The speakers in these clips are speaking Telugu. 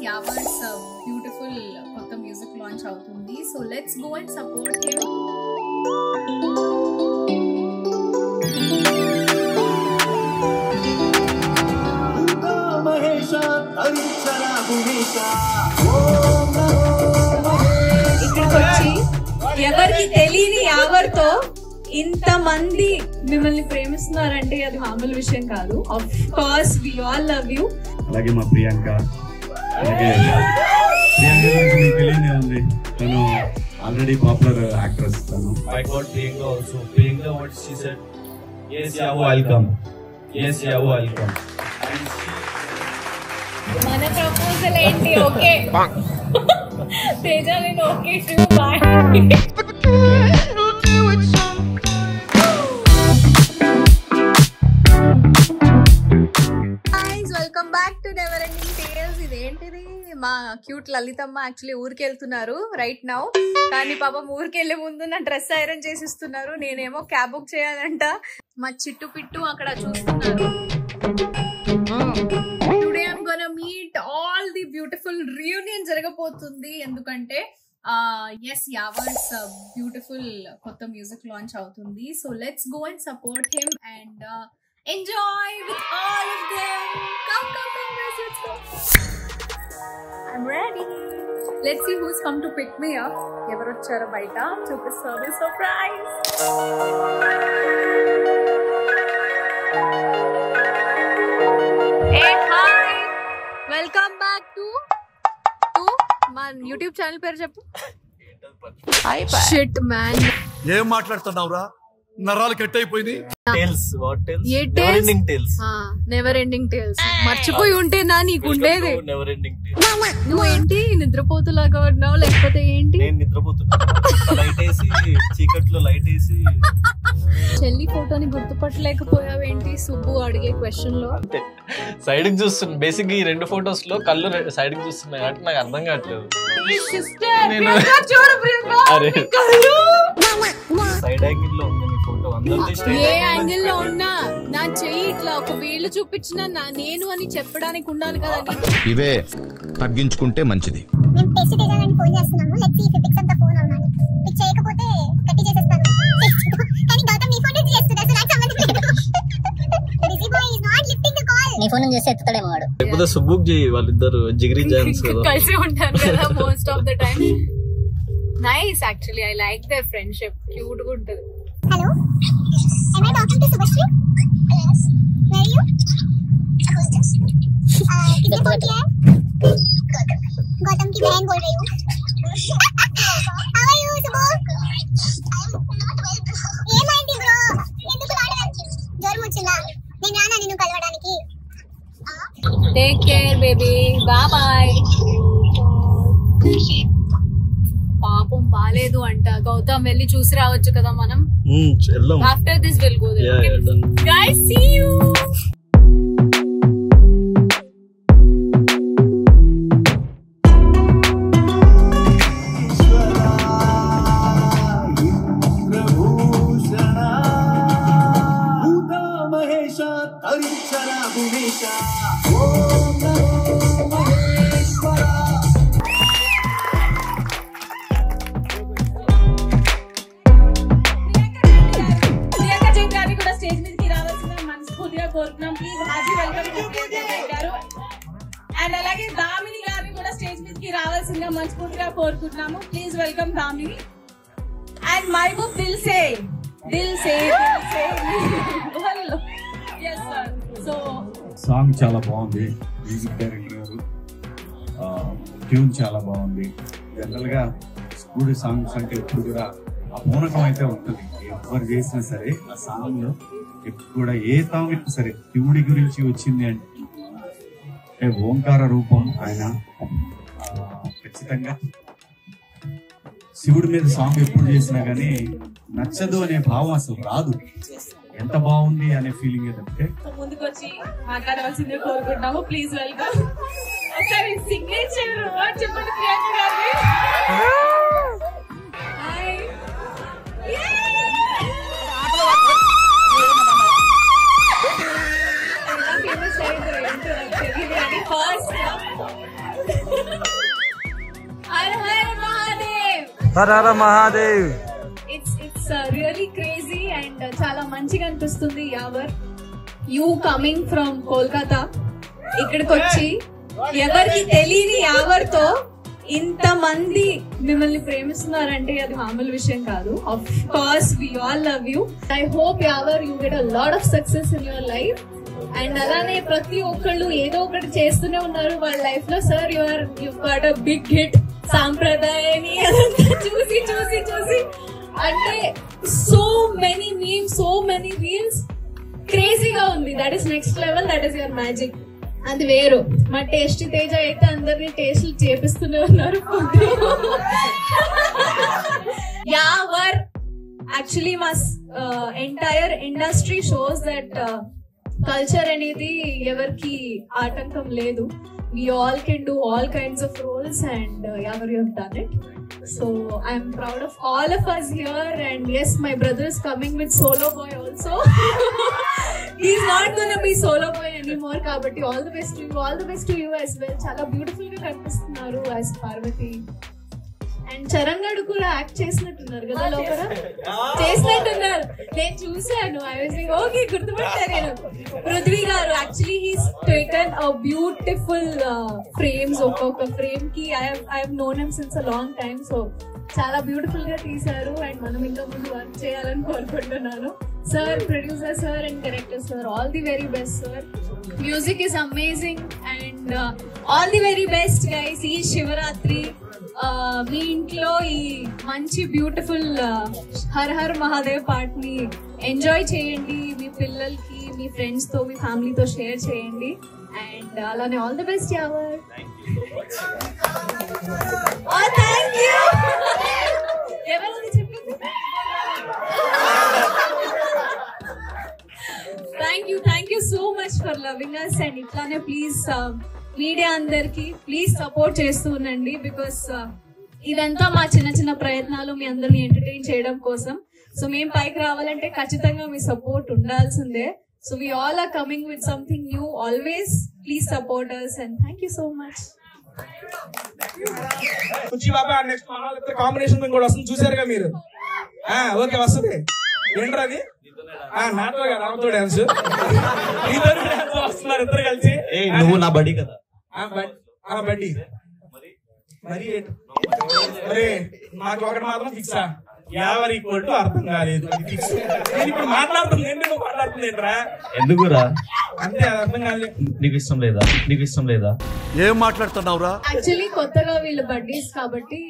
Yavar's beautiful kotta music launch avutundi. So let's go and support him. ఎవరికి తెలియని యావర్తో ఇంతమంది మిమ్మల్ని ప్రేమిస్తున్నారంటే అది మామూలు విషయం కాదు. Of course we all love you. అలాగే మా ప్రియాంక, అలాగే ప్రియాంక తెలియనే ఉంది, తను ఆల్రెడీ పాపులర్ యాక్ట్రెస్. తను I got Priyanka also. Priyanka, what she said? Yes, yeah, welcome. Yes, yeah, welcome. మన ప్రపోజల్ ఏంటి? ఓకే తేజ, నేను okay to bye. Welcome back to never ending tales. ఇదేంటిది, మా క్యూట్ లలితమ్మ యాక్చువల్లీ ఊరికి వెళ్తున్నారు రైట్ నౌ. కానీ పాపం ఊరికి వెళ్లే ముందు నా డ్రెస్ ఐరన్ చేసిస్తున్నారు. నేనేమో క్యాబ్ బుక్ చేయాలంట. మా చిట్టు పిట్టు అక్కడ చూస్తున్నారు. Today I'm gonna meet all the beautiful reunion జరగబోతుంది. ఎందుకంటే ఎస్ యావర్స్ బ్యూటిఫుల్ కొత్త మ్యూజిక్ లాంచ్ అవుతుంది. So let's go and support him and enjoy with all of them. Come guys, let's go. I'm ready. Let's see who's come to pick me up. Evaru vacharo baita chupistaru surprise. Hey, hi. Welcome back to my YouTube channel peru cheppu. Hi shit man. ఏం మాట్లాడుతున్నావురా? నరాలు కట్ అయిపోయింది. Tales, what tales? Never ending tales. Never ending tiles. మర్చిపోయి ఉంటే నా నీకు ఉండేది. Never ending tales. నువ్వేంటి నిద్రపోతులాగా ఉన్నావు లేకపోతే ఏంటి? నేను నిద్రపోతున్నా. లైట్ వేసి చీకట్లో లైట్ వేసి చెల్లి ఫోటోని గుర్తుపట్టలేకపోయావేంటి సుబ్బు అడిగే క్వశ్చన్ లో? అంటే సైడ్ కి చూస్తున్నా. బేసిక్ ఈ రెండు ఫోటోస్ లో కళ్ళు సైడ్ కి చూస్తున్నాయి అంటే నాకు అర్థం కావట్లేదు. సైడ్ యాంగిల్ లో ఉంది ఫోటో. ఏ యాంగిల్ లో ఉన్నా నా చెయ్యి ఇట్లా ఒక వేలు చూపించినా నేను అని చెప్పడానికి ఉండాలి కదా. ఇవే తగ్గించుకుంటే మంచిది. మేము టెస్ట్ చేయాలని ఫోన్ చేస్తున్నాము. Let's see if it picks up the phone or not. Pick చేయకపోతే కట్టి చేసేస్తాను. కానీ గౌతమ్ నీ ఫోన్ నుంచి చేస్తున్నా, సో నాకు సంబంధం లేదు. Rishi boy is not lifting the call. నీ ఫోన్ నుంచి చేస్తే ఎత్తుతాడేమో వాడు. లేకపోతే సుబ్బుక్ జీ వాళ్ళిద్దరు జిగిరి జాన్స్ కదా, కలిసి ఉంటారు కదా most of the time. Nice actually, I like their friendship. Cute గా ఉంటది. Hello, am I talking to Subhashri? Yes. Where are you? Who's this? किसने फोन किया है? गौतम की बहन बोल रही हूँ. How are you, Subho? I'm not well, bro. ఏమైంది బ్రో? ఎందుకు రావడానికి? జ్వరం వచ్చిందా? నేను రానా నిన్ను కలవడానికి? Take care baby, bye bye. పాపం బాలేదు అంట. గౌతమ్ వెళ్ళి చూసి రావచ్చు కదా మనం. After this will go there. Guys see you. And అలాగే దామిని గారిని కూడా స్టేజ్ మీదకి రావాల్సిందిగా మనస్ఫూర్తిగా కోరుకుంటున్నాము. Please welcome Damini. And Mehboob Dil Se so song చాలా బాగుంది. మ్యూజిక్ డైరెక్టర్ గారు ట్యూన్ చాలా బాగుంది. జనరల్ గా స్కూల్ సాంగ్స్ అంటే ఎప్పుడు కూడా ఆ పూనకం అయితే ఉంటుంది. ఎవరు చేసినా సరే ఆ సాంగ్ లో ఎప్పుడు కూడా ఏ సాంగ్ అయినా సరే శివుడి గురించి వచ్చింది అంటే ఓంకార రూపం ఆయన. ఖచ్చితంగా శివుడి మీద సాంగ్ ఎప్పుడు చేసినా గానీ నచ్చదు అనే భావం అసలు రాదు. ఎంత బాగుంది అనే ఫీలింగ్ ఏదంటే ముందుకు వచ్చి మాట్లాడవలసిందే కోరుకుంటున్నాము. Please welcome. ఒకసారి సిగ్నేచర్ వర్డ్ చెప్పండి ప్రియాంక గారిని. Hi. First Mahadev. It's really crazy and చాలా మంచిగా అనిపిస్తుంది. Yawar you coming from Kolkata ఇక్కడికి వచ్చి ఎవరికి తెలియని యావర్తో ఇంతమంది మిమ్మల్ని ప్రేమిస్తున్నారంటే అది మామూలు విషయం కాదు. Of course we all love you. I hope Yawar you get a lot of success in your life. And అలానే ప్రతి ఒక్కళ్ళు ఏదో ఒకటి చేస్తూనే ఉన్నారు వాళ్ళ లైఫ్ లో. Sir you got a big hit సాంప్రదాయని అదంతా చూసి చూసి చూసి అంటే so many memes, so many reels, క్రేజీగా ఉంది. That is next level. That is your magic. అది వేరు. మా టేస్టీ తేజ అయితే అందరినీ టేస్ట్లు చేపిస్తూనే ఉన్నారు. యావర్ యాక్చువల్లీ మా entire industry shows that culture అనేది ఎవరికి ఆటంకం లేదు. We all can do all kinds of roles and Yavar, you have done it. So I'm proud of all of us here. And yes, my brother is coming with Solo Boy also. He's not gonna be Solo Boy anymore. Kabatti all the best to you, all the best to you as well. Chala beautiful ga kanipistunnaru as Parvati. And Charan గారు కూడా యాక్ట్ చేసినట్టున్నారు కదా లోపల. చేసినట్టున్నారు, నేను చూసాను. ఐ వాజ్ లైక్ ఓకే గుర్తుపట్టారు నేను. పృథ్వీ గారు actually he's taken a beautiful frames. ఒక్కొక్క ఫ్రేమ్ కి I have known him since a long time. So చాలా బ్యూటిఫుల్ గా తీశారు అండ్ మనం ఇంకా ముందు వర్క్ చేయాలని కోరుకుంటున్నాను. Sir, producer sir and director sir, all the very best sir. Music is amazing and all the very best guys. ఈ శివరాత్రి మీ ఇంట్లో ఈ మంచి బ్యూటిఫుల్ హర్ హర్ మహాదేవ్ పాటని ఎంజాయ్ చేయండి. మీ పిల్లలకి, మీ ఫ్రెండ్స్ తో, మీ ఫ్యామిలీతో షేర్ చేయండి. అండ్ అలానే ఆల్ ది బెస్ట్ యావర్. ఎవరు చెప్పింది? Thank you so much for loving us. And ఇట్లానే ప్లీజ్ మీడియా అందరికి ప్లీజ్ సపోర్ట్ చేస్తూ ఉండండి. బికాస్ ఇదంతా మా చిన్న చిన్న ప్రయత్నాలు మీ అందరిని ఎంటర్టైన్ చేయడం కోసం. సో మేము పైకి రావాలంటే ఖచ్చితంగా మీ సపోర్ట్ ఉండాల్సిందే. So we all are coming with something new always. Please support us and thank you so much. కుచి బాబా నెక్స్ట్ మనోళ్ళతో కాంబినేషన్ కూడా వస్తుంది, చూసారుగా మీరు. ఓకే వస్తుంది. ఏంట్రా అది? నాతో రామతో డాన్స్ వస్తున్నారు ఇద్దరు కలిసి. నువ్వు నా బడి కదా. బడ్డీ మరి నాకు ఒకటి మాత్రం ఫిక్సా, యావర్ ఈక్వల్ టు అర్థం కాలేదు. నేను ఇప్పుడు మాట్లాడుతుంది ఎందుకు మాట్లాడుతుంది ఏంట్రా? ఎందుకురా? అంతే, అది అర్థం కాలేదు. నీకు ఇష్టం లేదా? నీకు ఇష్టం లేదా? ఏం మాట్లాడుతున్నావురా? యాక్చువల్లీ కొత్తగా వీళ్ళు బడ్డీస్ కాబట్టి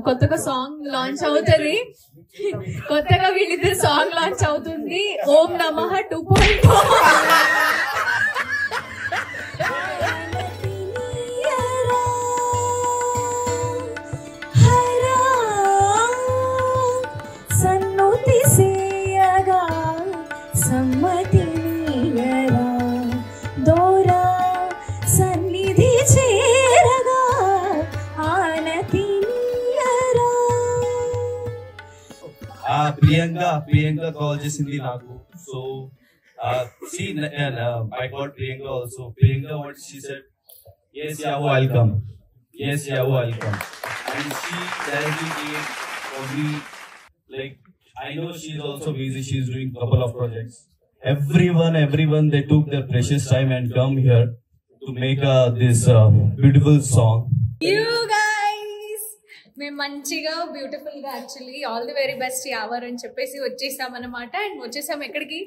కొత్తగా సాంగ్ లాంచ్ అవుతుంది. కొత్తగా వీళ్ళిద్దరు సాంగ్ లాంచ్ అవుతుంది. ఓం నమః 2.0. ప్రియాంక కాల్ చేసింది నాకు. So she I got Priyanka also. Priyanka, what she said, yes Yavu, I'll come. Yes Yavu, I'll come. And she directly came for me. Like, I know she's also busy, she's doing couple of projects. Everyone they took their precious time and come here to make this beautiful song. You guys, మేము మంచిగా బ్యూటిఫుల్ గా actually all the very best Yawar అని చెప్పేసి వచ్చేసాం అన్నమాట. అండ్ వచ్చేసాం ఎక్కడికి?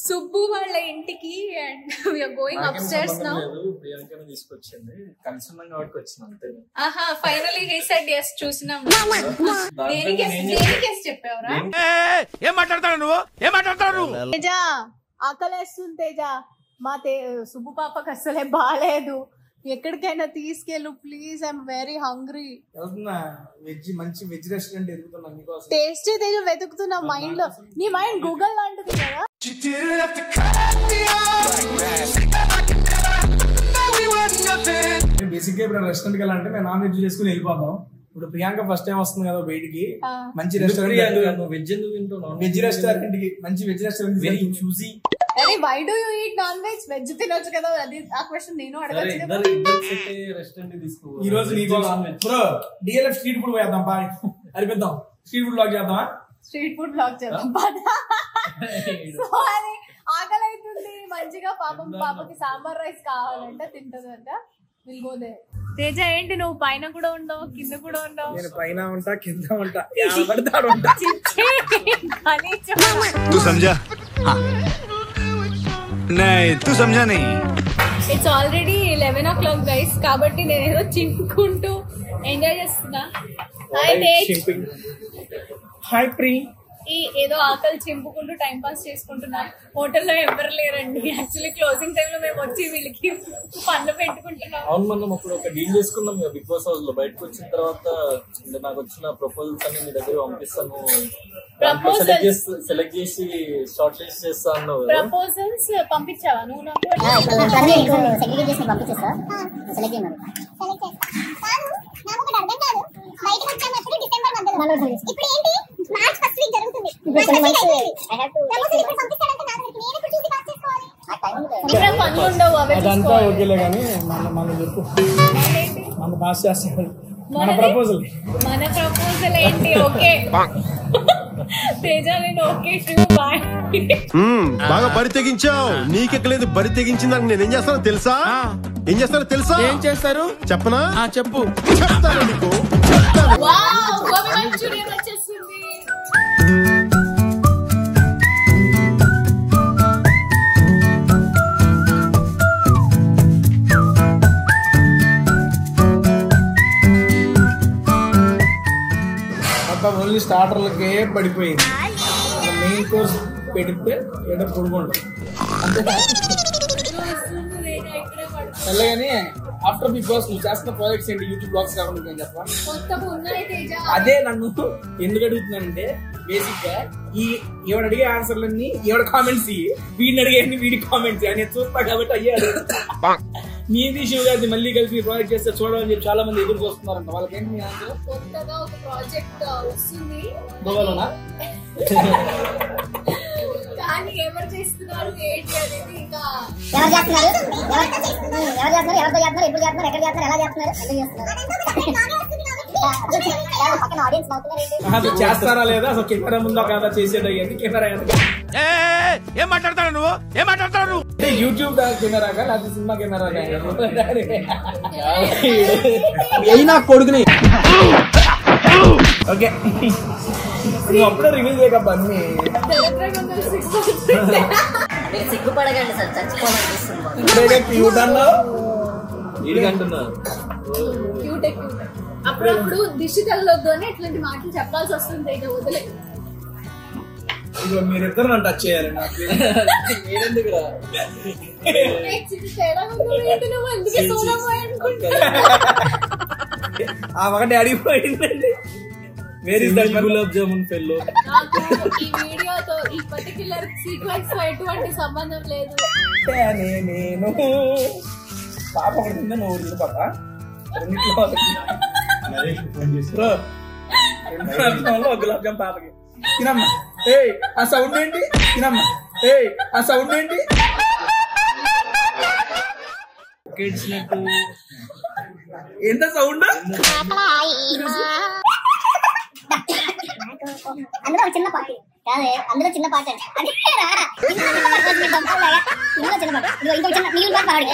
సుబ్బు వాళ్ళ ఇంటికి. And we're going up stairs now. ప్రియాంకని తీసుకొచ్చింది, కలిసి ఉన్నాం కాబట్టి వచ్చినాం అంతే. ఆహా, ఫైనల్లీ హి సెడ్ yes. చూసినాం. దేనికి చెప్పావురా? ఏం మాట్లాడతావు నువ్వు? ఏం మాట్లాడతావు? తేజ ఆకలేస్తుంది. తేజ, మా సుబ్బు పాపకు అసలే బాలేదు. ఎక్కడికైనా తీసుకెళ్ళు ప్లీజ్. I'm very hungry. మంచి వెజ్ రెస్టారెంట్ ఎదుగుతున్నా మీకోసం. టేస్టీ తేజ వెతుకుతున్నా మైండ్ లో. నీ మైండ్ గూగుల్ లాంటిది కదా. బేసిక్ గా ఇప్పుడు రెస్టారెంట్ వెళ్ళాలంటే మేము నాన్ వెజ్ చేసుకుని వెళ్ళిపోతాం. ఇప్పుడు ప్రియాంక ఫస్ట్ టైం వస్తుంది కదా బయటికి, మంచి రెస్టారెంట్, వెజ్ రెస్టారెంట్ కి, మంచి వెజ్ రెస్టారెంట్ వెరీ చూసి. అరే why do you eat non veg? Veg తినొచ్చు కదా. అది ఆ క్వశ్చన్ నేను అడగచ్చు కదా. రెస్టారెంట్ తీసుకో. ఈ రోజు బ్రో డిఎల్ఎఫ్ స్ట్రీట్ ఫుడ్ పోయేద్దాం, అరిపిద్దాం. స్ట్రీట్ ఫుడ్ బ్లాగ్ చేద్దామా? స్ట్రీట్ ఫుడ్ బ్లాగ్ చేద్దాం. సో అది ఆకలి అవుతుంది మంచిగా. పాపకి సాంబార్ రైస్ కావాలంట, తింటదంట. Will go there. తేజ ఏంటి నువ్వు పైన కూడా ఉండవు కింద కూడా ఉండవు? నేను పైన ఉంటా కింద ఉంటా పడతాడు ఉంటా. तू समझा? नहीं तू समझा नहीं. ఇట్స్ ఆల్రెడీ 11 o'clock గైస్, కాబట్టి నేను ఏదో చింపుకుంటూ ఎంజాయ్ చేస్తున్నా. Hi pre. ఏదో ఆకలి చింపుకుంటూ టైం పాస్ చేసుకుంటున్నా. హోటల్లో ఎవరు లేరండి. యాక్చువల్లీ క్లోజింగ్ టైమ్ లో మేము వచ్చి వీళ్ళకి పనులు పెట్టుకుంటున్నాం. అవును, మనం అప్పుడు ఒక డీల్ చేసుకున్నాం బిగ్ బాస్ హౌస్ లో. బయటకు వచ్చిన తర్వాత అంటే నాకు వచ్చిన ప్రపోజల్స్ అన్ని మీ దగ్గర పంపిస్తాను, సెలెక్ట్ చేసి షార్ట్ లిస్ట్ చేస్తా అన్నావు. ప్రపోజల్స్ పంపించావా నువ్వు నాకు? అదంతా ఓకేలే కానీ మనం చెప్పు, మన పాస్ చేస్తాం. మన ప్రపోజల్ ఏంటి? ఓకే తేజ, నేను ఓకే బాయ్. బాగా బరి తెగించావు. నీకెక్కలేదు, బరి తెగించిందాక నేనేం చేస్తానో తెలుసా? ఏం చేస్తారో తెలుసా? ఏం చేస్తారు చెప్పనా? చెప్పు. చెప్తాను నీకు, చెప్తాను. గోబీ మంచూరియన్ వచ్చేసింది. ఓన్లీ స్టార్టర్లకే పడిపోయింది. మెయిన్ కోర్స్ పెడితే ఏదో పొడుగుండదు అంతే. అలాగని ఆఫ్టర్ బిగ్ బాస్ నువ్వు చేస్తున్న ప్రాజెక్ట్స్ ఏంటి? యూట్యూబ్ బ్లాగ్స్ కాకుండా నేను చెప్పా. అదే నన్ను ఎందుకు అడుగుతున్నానంటే బేసిక్ గా ఈవిడ అడిగే ఆన్సర్లన్నీ ఈవిడ కామెంట్స్, వీడిని అడిగే వీడి కామెంట్స్ అని చూస్తా కాబట్టి అయ్యాడు. నీది శివ గారిది మళ్ళీ కలిసి ప్రాజెక్ట్ చేస్తే చూడాలని చెప్పి చాలా మంది ఎదురు చూస్తున్నారంట. వాళ్ళకి ఏంటి మీ ఆన్సర్? కొత్తగా ఒక ప్రాజెక్ట్ వస్తుంది గోవాలోనా? కానీ ఎవరు చేస్తున్నారు ఏంటి అనేది ఇంకా చేస్తారా లేదా అసలు కెమెరా ముందు కాదా చేసేది? కెమెరా ఏం మాట్లాడతాడు నువ్వు? ఏం మాట్లాడతాడు నువ్వు? యూట్యూబ్ కెమెరా లేకపోతే సినిమా కెమెరా? అయినా కొడుకుని ఓకే నువ్వు అప్పుడే రివీల్ చేయకబ్బా అన్ని. సిగ్గుపడగండి సార్, చచ్చిపోవాలనిపిస్తుంది. క్యూట్ అన్నావు, అప్పుడప్పుడు దిష్టి తగలొద్దు అని ఇట్లాంటి మాటలు చెప్పాల్సి వస్తుంది. ఇక వదిలే. ఇదిగో మీరిద్దరు నన్ను టచ్ చేయాలి. ఆ ఒకటి అడిగిపోయిందండి. గులాబ్ జామున్ ఫెల్లో. ఈ వీడియోతో ఈ పర్టిక్యులర్ సీక్వెన్స్ తో ఎటువంటి సంబంధం లేదు. నేను పాప ఒకటి తిందా, నువ్వు తింది పాప. రెండింటిలో గులాబ్ జామ్ పాపకి. తినమ్మా. ఏయ్ ఆ సౌండ్ ఏంటి? తినమ్మా. ఏయ్ ఆ సౌండ్ ఏంటి? ఎంత సౌండ్? అందులో చిన్న పాట కాదే, అందులో చిన్న పాట అంటే చిన్న పాట. ఇంకో చిన్న నీళ్ళు పాట పాడు.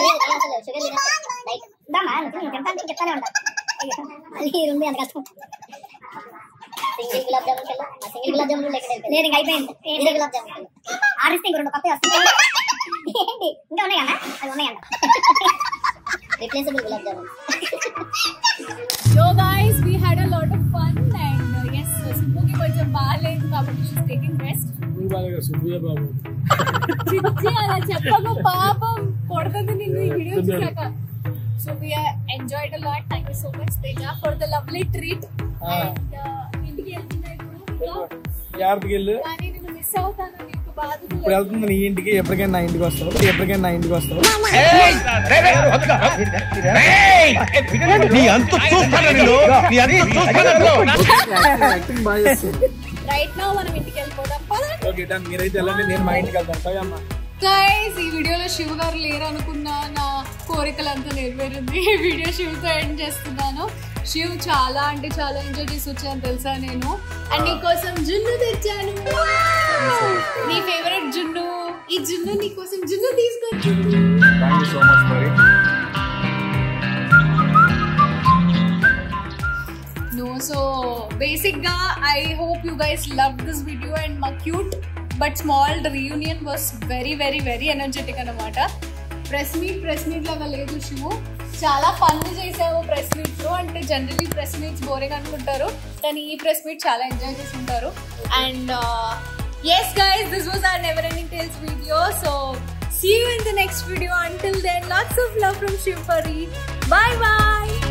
చెప్తానే ఉంటా. ఉంది అంత కష్టం. సింగిల్ గులాబ్ జామున్ కల్లా సింగిల్ గులాబ్ జామున్ లేదు, ఇంకా అయిపోయింది. గులాబ్ జామున్ ఆడిస్తే ఇంక 2 కొత్త వస్తాయి. ఏంటి ఇంకా ఉన్నాయి కదా? అవి ఉన్నాయంట. Replaceable gulab jamun. So guys, we had a lot of fun and yes, Subbuki కొంచెం బాలేదు కాబట్టి she's taking rest. చిచ్చి అలా చెప్పకు పాపం, కొడుతుంది నిన్ను ఈ వీడియో చూసాక. So we enjoyed a lot. Thank you so much Teja for the lovely treat. And ఇంటికి వెళ్తున్నా ఇప్పుడు. యార్డ్కి వెళ్ళు. కానీ నేను మిస్ అవుతాను, నీకు బాధ. ఇప్పుడు వెళ్తుంది నీ ఇంటికి, ఎప్పటికైనా నా ఇంటికి వస్తావు. ఎప్పటికైనా నా ఇంటికి వస్తావు. రైట్ నౌ మనం ఇంటికి వెళ్ళిపోదాం. ఓకే డన్, మీరైతే వెళ్ళండి, నేను మా ఇంటికి వెళ్తాను. గైస్ ఈ వీడియోలో శివ గారు లేరు అనుకున్నా, నా కోరికలంతా నెరవేరింది. ఈ వీడియో శివతో ఎండ్ చేస్తున్నాను. శివ్ చాలా అంటే చాలా ఎంజాయ్ చేసి వచ్చాను తెలుసా నేను. అండ్ నీకోసం జున్ను తెచ్చాను, నీ ఫేవరెట్ జున్ను. ఈ జున్ను నీకోసం జున్ను తీసుకొచ్చు. థ్యాంక్ యూ సో మచ్ మరి. No, so basically I hope you guys loved this video and my cute but small reunion was very very very energetic anamata. Press meet లాగా లేదు శివు, చాలా ఫన్ చేసావు ప్రెస్ మీట్ లో. అంటే జనరలీ ప్రెస్ మీట్స్ బోరింగ్ అనుకుంటారు, కానీ ఈ ప్రెస్ మీట్ చాలా ఎంజాయ్ చేసి ఉంటారు. And yes guys, this was our Never Ending Tales video. So see you in the next video. Until then, lots of love from Shiv Pari. Bye bye.